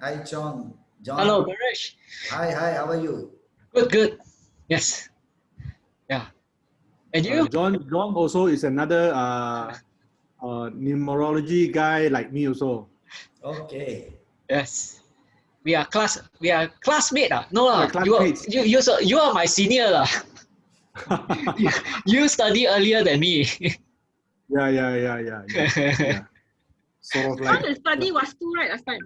Hi, John. Hello, John. Paresh. Hi. How are you? Good, good. Yes. Yeah. And you? John also is another numerology guy like me also. Okay. Yes. We are classmate. No, Classmates. you are my senior. you, you study earlier than me. Yeah. Sort of like. You study Vaastu, right, last time?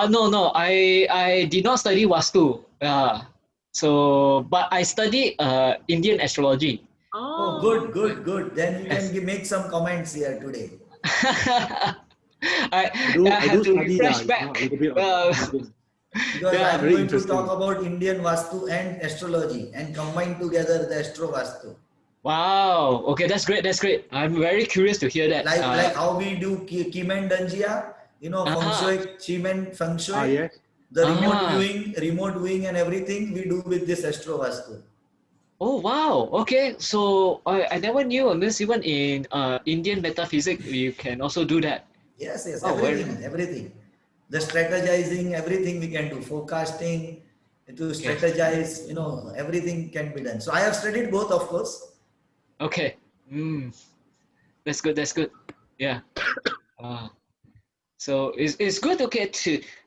No. I did not study Vaastu. But I studied Indian astrology. Oh, Oh, good. Then you Yes. can make some comments here today. I I have do to study refresh a back. little bit on Indian. Because Yeah. I'm Very going to interesting. talk about Indian Vastu and astrology and combine together the Astro Vastu. Wow. Okay, that's great. That's great. I'm very curious to hear that. Like how we do Kim and Danjia, Feng Ah, Shui, Chim and Feng Shui, Yes. the ah. remote viewing and everything we do with this Astro Vastu. Oh wow. Okay. So I never knew. I mean, even in Indian metaphysics, you can also do that. Yes, Oh, where? everything. The strategizing, everything we can do, forecasting, to Okay. strategize, everything can be done. So I have studied both, of course. Okay. That's good. That's good. Yeah. Uh, so it's good. Okay,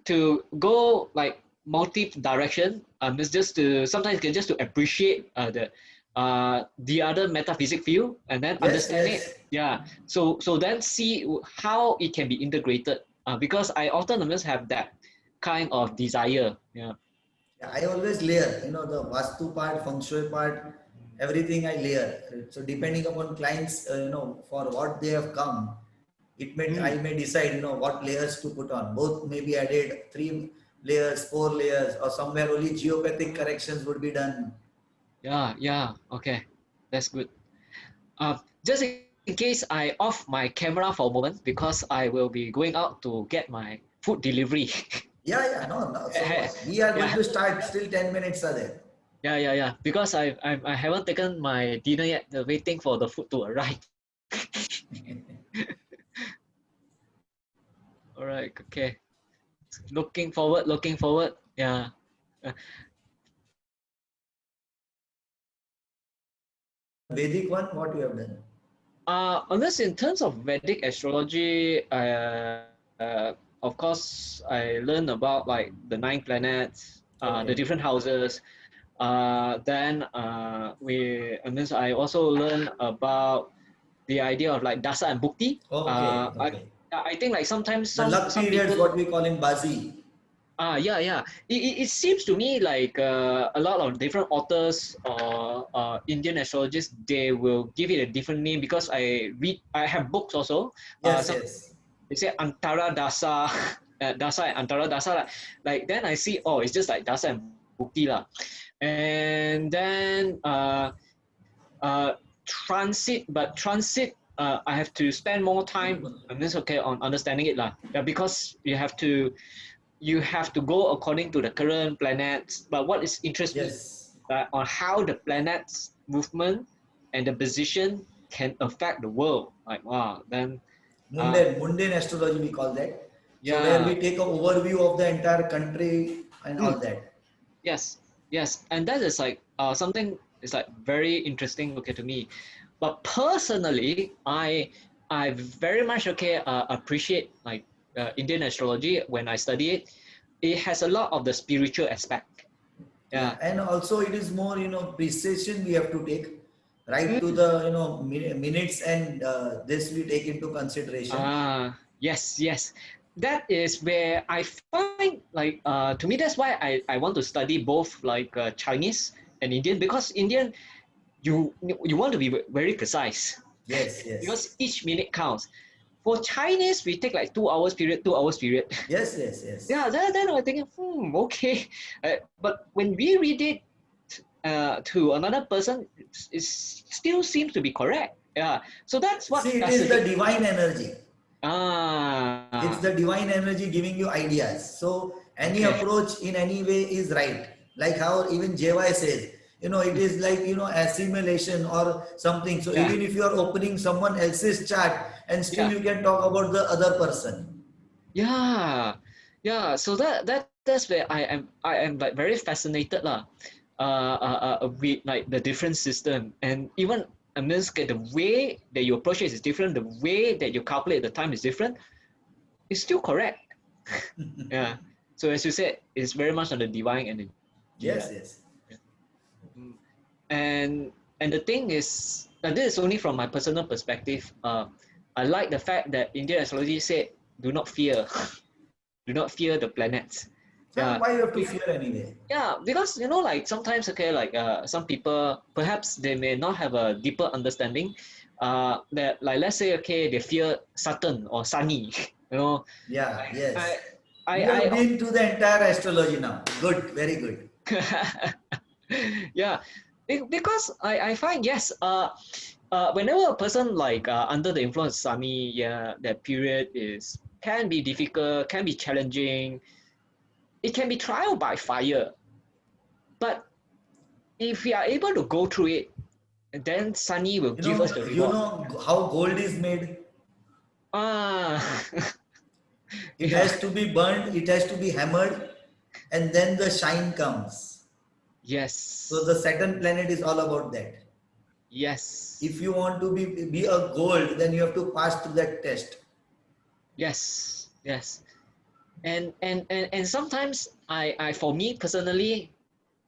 to go like multi direction. It's just to sometimes you can just to appreciate the other metaphysic view and then understand Yes. it. Yeah. So then see how it can be integrated. Because I often must have that kind of desire. Yeah. Yeah, I always layer, the Vastu part, Feng Shui part, everything I layer. So depending upon clients, for what they have come, I may decide, what layers to put on. Both may be added, 3 layers, 4 layers, or somewhere only geopathic corrections would be done. Yeah. Okay. That's good. Just in case I off my camera for a moment because I will be going out to get my food delivery. Yeah, no. So we are going Yeah. to start. Still 10 minutes are there. Yeah. Because I haven't taken my dinner yet. Waiting for the food to arrive. All right. Okay. Looking forward. Yeah. Uh, Vedic one, what you have done? Unless in terms of Vedic astrology, of course, I learned about like the 9 planets, the Okay. different houses. I also learned about the idea of like dasa and bhukti. Okay. I think like sometimes The luck some periods, people what we call in Bazi. yeah. It seems to me like a lot of different authors or Indian astrologists they will give it a different name because I have books also. Some Yes. they say Antara Dasa, Dasa and Antara Dasa. Like then I see it's just like Dasa and Bukti lah. And then transit. I have to spend more time on this on understanding it lah. Yeah, because you have to go according to the current planets. But what is interests me Yes. on how the planets movement and the position can affect the world. Like wow, then Mundane astrology we call that. So where yeah, we take an overview of the entire country and all mm, that. yes, and that is like something is like very interesting. Okay, to me, but personally, I very much appreciate like Indian astrology when I study it. It has a lot of the spiritual aspect. Yeah, Yeah. and also it is more, precision we have to take right to Mm. the, minutes and this we take into consideration. Yes. That is where I find like to me that's why I want to study both like Chinese and Indian because Indian you want to be very precise Yes. because each minute counts. For Chinese, we take like 2 hours period, 2 hours period. Yes. Yeah, then I'm thinking, okay. But when we read it to another person, it still seems to be correct. Yeah, so that's what See, it is the fascinates. divine energy. It's Ah, the divine energy giving you ideas. So any okay. approach in any way is right. Like how even JY says, it is like, assimilation or something. So Yeah, even if you are opening someone else's chart and still yeah, you can talk about the other person. yeah. Yeah, so that's where I am like very fascinated lah, with like the different system, and even I mean, the way that you approach it is different, the way that you calculate the time is different. It's still correct. Yeah. So as you said, it's very much on the divine energy. Yes, yes. Mm. And the thing is, this is only from my personal perspective. I like the fact that Indian astrology said, "Do not fear, do not fear the planets." So Yeah, why you have to fear anyway? yeah, because like sometimes, okay, like some people perhaps they may not have a deeper understanding. That like let's say, okay, they fear Saturn or Sunny. You know, Yeah, yes. I I You have I been to the entire astrology now. Good, very good. yeah, because I find yes, whenever a person like under the influence of Sunny, yeah, that period is can be difficult, can be challenging. It can be trial by fire, but if we are able to go through it, then Sunny will give us the You reward. know how gold is made? Ah, It yeah, has to be burned, it has to be hammered, and then the shine comes. So yes, the Saturn planet is all about that. yes, If you want to be a gold, then you have to pass through that test. yes, yes. And sometimes I for me personally,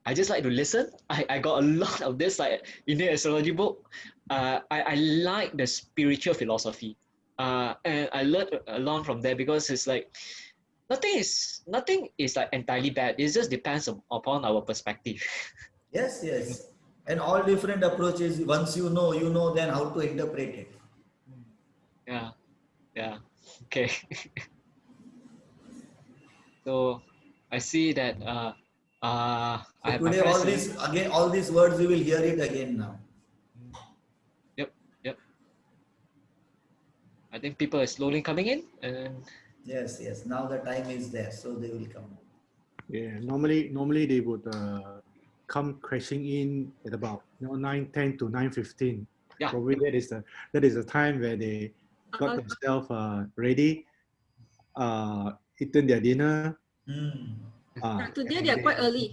I just like to listen. I got a lot of this like Indian astrology book. I like the spiritual philosophy. And I learned a lot from there because it's like nothing is like entirely bad. It just depends upon our perspective. Yes, yes. And all different approaches. Once you know then how to interpret it. Yeah, yeah. Okay. So I see that I So have my today friends all saying, these again, all these words you will hear it again now. yep, yep. I think people are slowly coming in, and Yes, yes. Now the time is there, so they will come. Yeah, normally they would come crashing in at about 9:10 to 9:15. yeah, Probably that is the time where they got themselves ready, eaten their dinner. Hmm. Today And they are quite they, early.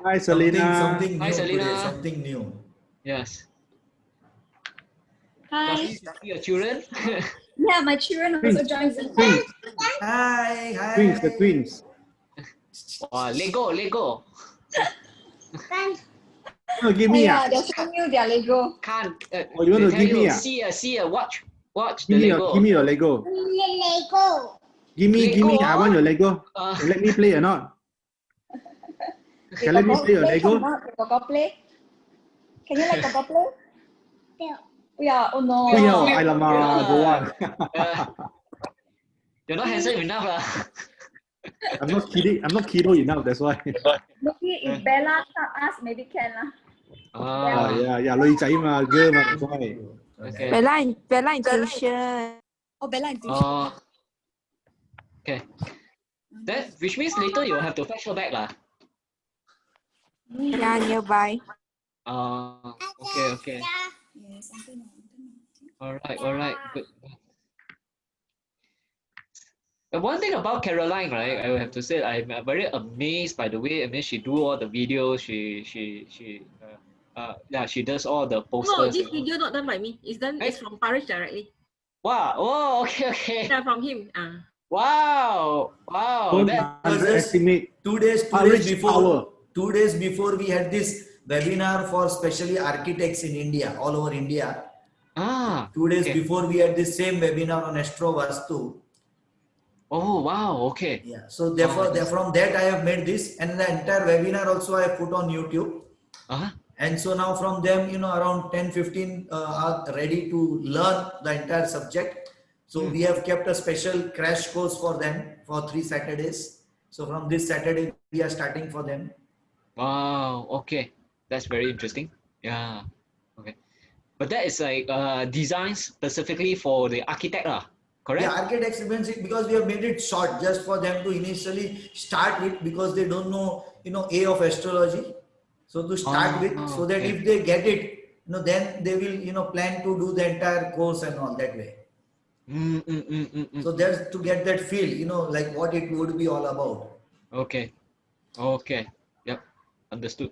hi Something Selena. something Hi, new today. Selena. Something new. Yes. Hi. Lovely to see your children. Yeah, my children also Twins, join Zoom. twins, Hi, twins, the hi. twins. Wow, Lego. Oh, give Oh me yeah, they're showing you their Lego. Can't. Oh, you want They to tell give me you, a? see ya, watch the Give me Lego. your Lego. Lego. Give me. I want your Lego. Uh, Can let me play or not? They Can let me got play your play Lego? cannot? They got play? Can you like got play? Yeah, oh no. 不要, Yeah. alamak, don't want. You're not handsome enough, lah. I'm not kidding. I'm not kiddo enough. That's why. Maybe if Bella ask, maybe can lah. Ah, yeah, 女仔嘛, girl 嘛, that's why. okay. Bella in tuition. Oh, Bella and Oh, okay. That which means later you'll have to fetch her back, lah. Yeah, nearby. Okay. Yes, All right, good. But one thing about Caroline, right? I have to say I'm very amazed by the way. I mean, she do all the videos. She does all the No, posters. this video not done by me. It's done. Right? It's from Paresh directly. Wow. Oh, okay. Yeah, from him. Wow. Don't That. underestimate 2 days Paresh before. power. 2 days before we had this webinar for especially architects in India, all over India. 2 days Okay. before we had this same webinar on Astro Vaastu. Oh, wow. Okay. Yeah. So therefore, that's- from that I have made this, and the entire webinar also I have put on YouTube. And so now from them, around 10, 15 are ready to learn the entire subject. So we have kept a special crash course for them for 3 Saturdays. So from this Saturday, we are starting for them. Wow. Okay. That's very interesting. Yeah. Okay. But that is like designed specifically for the architect, correct? Yeah, architects because we have made it short just for them to initially start with because they don't know, A of astrology. So to start with, so that okay. if they get it, then they will, plan to do the entire course and all that way. So there's to get that feel, you know, like what it would be all about. Okay. Okay. Yep. Understood.